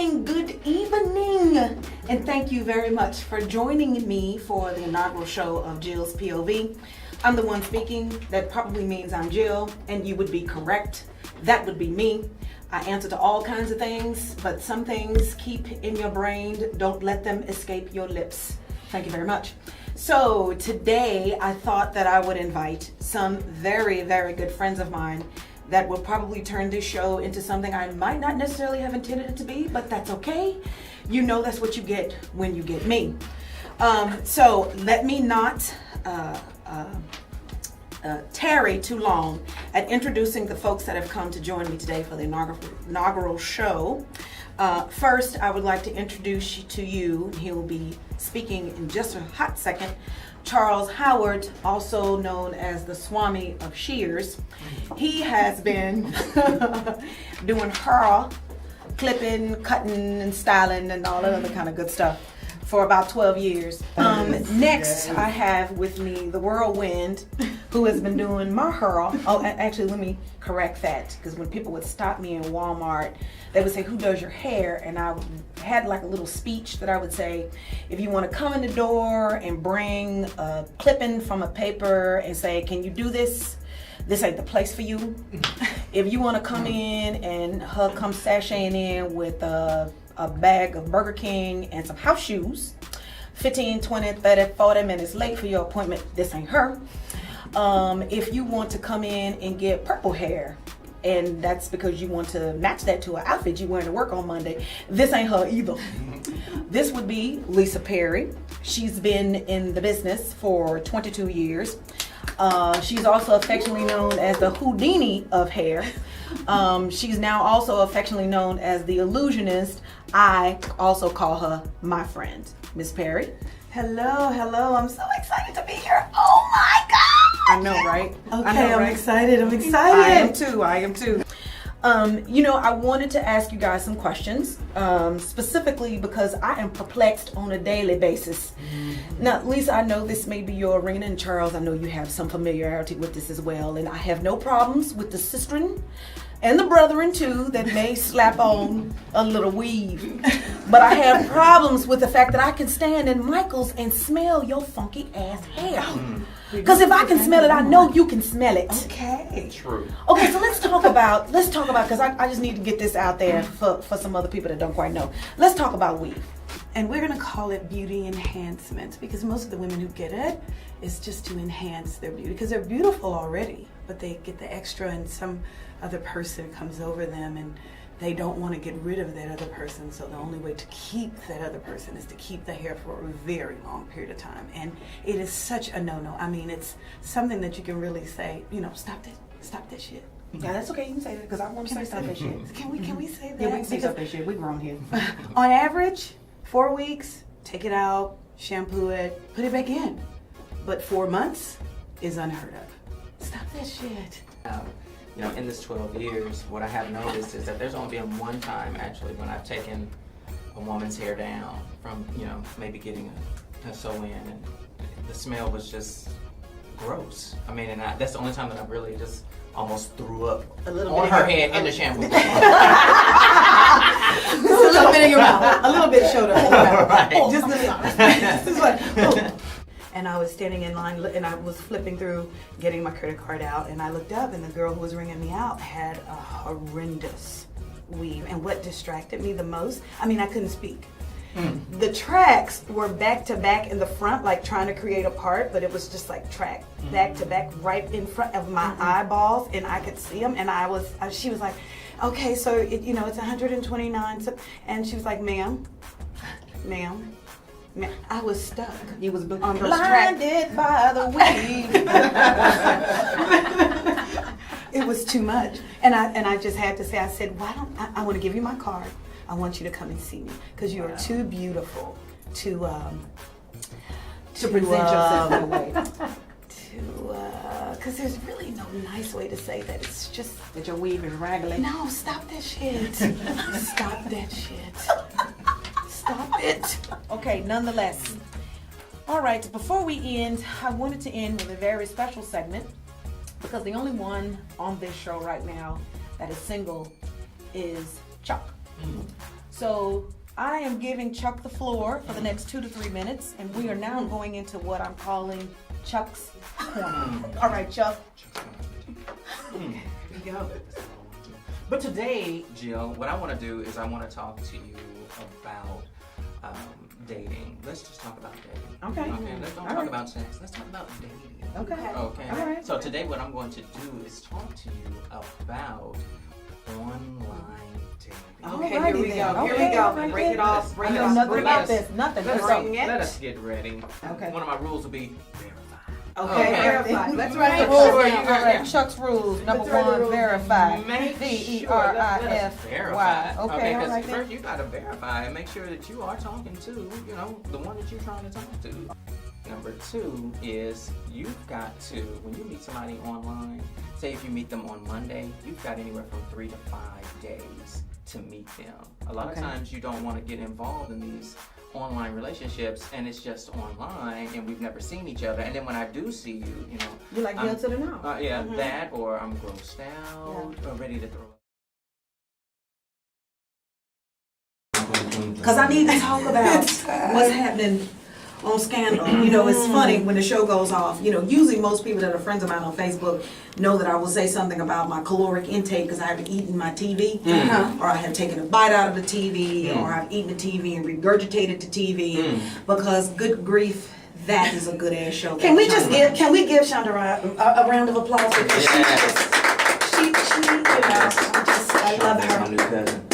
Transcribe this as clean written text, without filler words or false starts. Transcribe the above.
good evening, and thank you very much for joining me for the inaugural show of Jill's POV. I'm the one speaking. That probably means I'm Jill, and you would be correct. That would be me. I answer to all kinds of things, but some things keep in your brain. Don't let them escape your lips. Thank you very much. So today I thought that I would invite some very, very good friends of mine that will probably turn this show into something I might not necessarily have intended it to be, but that's okay. You know that's what you get when you get me. So let me not tarry too long at introducing the folks that have come to join me today for the inaugural show. First, I would like to introduce to you, he will be speaking in just a hot second, Charles Howard, also known as the Swami of Shears. He has been doing hair, clipping, cutting, and styling, and all that other kind of good stuff for about 12 years. Next, I have with me the Whirlwind, who has been doing my hair. Oh, actually, let me correct that, because when people would stop me in Walmart, they would say, "Who does your hair?" And I had like a little speech that I would say, if you want to come in the door and bring a clipping from a paper and say, "Can you do this? This ain't the place for you." If you want to come in and her come sashaying in with a bag of Burger King and some house shoes, 15, 20, 30, 40 minutes late for your appointment, this ain't her. If you want to come in and get purple hair, and that's because you want to match that to an outfit you're wearing to work on Monday, this ain't her either. This would be Lisa Perry. She's been in the business for 22 years. She's also affectionately known as the Houdini of hair. She's now also affectionately known as the illusionist. I also call her my friend. Miss Perry. Hello. I'm so excited to be here. Oh my God! I know, right? Okay, I'm excited. I am too. I wanted to ask you guys some questions, specifically because I am perplexed on a daily basis. Now, Lisa, I know this may be your arena, and Charles, I know you have some familiarity with this as well, and I have no problems with the sistren and the brethren too that may slap on a little weave. But I have problems with the fact that I can stand in Michael's and smell your funky ass hair. Because if I can smell it, I know you can smell it. Okay. True. Okay, so let's talk about, because I just need to get this out there for some other people that don't quite know. Let's talk about weave. And we're going to call it beauty enhancement, because most of the women who get it is just to enhance their beauty, because they're beautiful already, but they get the extra and some other person comes over them and they don't want to get rid of that other person, so the only way to keep that other person is to keep the hair for a very long period of time. And it is such a no-no. I mean, it's something that you can really say, stop that shit. Yeah, that's okay. You can say that, because I want to say stop that shit. Can we say that? Yeah, we can say stop that shit. We grown here. On average, 4 weeks, take it out, shampoo it, put it back in. But 4 months is unheard of. Stop that shit. In this 12 years, what I have noticed is that there's only been one time actually when I've taken a woman's hair down from, maybe getting a sew-in, and the smell was just gross. I mean, and that's the only time that I really just almost threw up a little on bit her head in the shampoo. Just a little bit in your mouth. A little bit showed up in your mouth. Right. Just a little. Just like, oh. And I was standing in line and I was flipping through, getting my credit card out, and I looked up and the girl who was ringing me out had a horrendous weave. And what distracted me the most, I couldn't speak. The tracks were back to back in the front, like trying to create a part, but it was just like track back to back right in front of my eyeballs, and I could see them. And she was like, "Okay, so it's 129." And she was like, "Ma'am." I was stuck. You was on those blinded by the weave. It was too much, and I just had to say, I said, "Why don't I want to give you my card? I want you to come and see me, because you are too beautiful to present yourself in a way. Because there's really no nice way to say that. It's just that your weave is raggedy. No, stop that shit. Stop that shit. Stop it. Okay, nonetheless. All right, before we end, I wanted to end with a very special segment, because the only one on this show right now that is single is Chuck. So I am giving Chuck the floor for the next 2 to 3 minutes, and we are now going into what I'm calling Chuck's Corner. All right, Chuck. Here you go. But today, Jill, what I want to do is I want to talk to you about dating. Let's just talk about dating. Okay. Okay. Let's don't All talk right. about sex. Let's talk about dating. Okay. Okay. All right. So today, what I'm going to do is talk to you about online dating. Okay, Alrighty here we then. go. Here Okay, we go. alright Break then. it off. Break I it know off. nothing Bring about it. this. Nothing. Let Let's us, go. let us get ready. Okay. One of my rules will be verify. Okay, verify. Let's write The the rules rules now. down. All right, Chuck's rules. Number Let's write the 1, rules. verify. Make sure, VERIFY. let us verify. Okay, all 'cause right then. first you gotta verify and make sure that you are talking to, the one that you're trying to talk to. Number 2 is you've got to, when you meet somebody online, say if you meet them on Monday, you've got anywhere from 3 to 5 days to meet them. A lot Okay. of times you don't want to get involved in these online relationships and it's just online and we've never seen each other, and then when I do see you, You like I'm- Bill to the no. yeah, that, or I'm grossed out or ready to throw. Because I need to talk about what's happening on Scandal. It's funny when the show goes off. Usually most people that are friends of mine on Facebook know that I will say something about my caloric intake because I have eaten my TV, or I have taken a bite out of the TV, or I've eaten the TV and regurgitated the TV. Because good grief, that is a good ass show. Can we give Shonda a round of applause because Yes. I love That's my her. new cousin.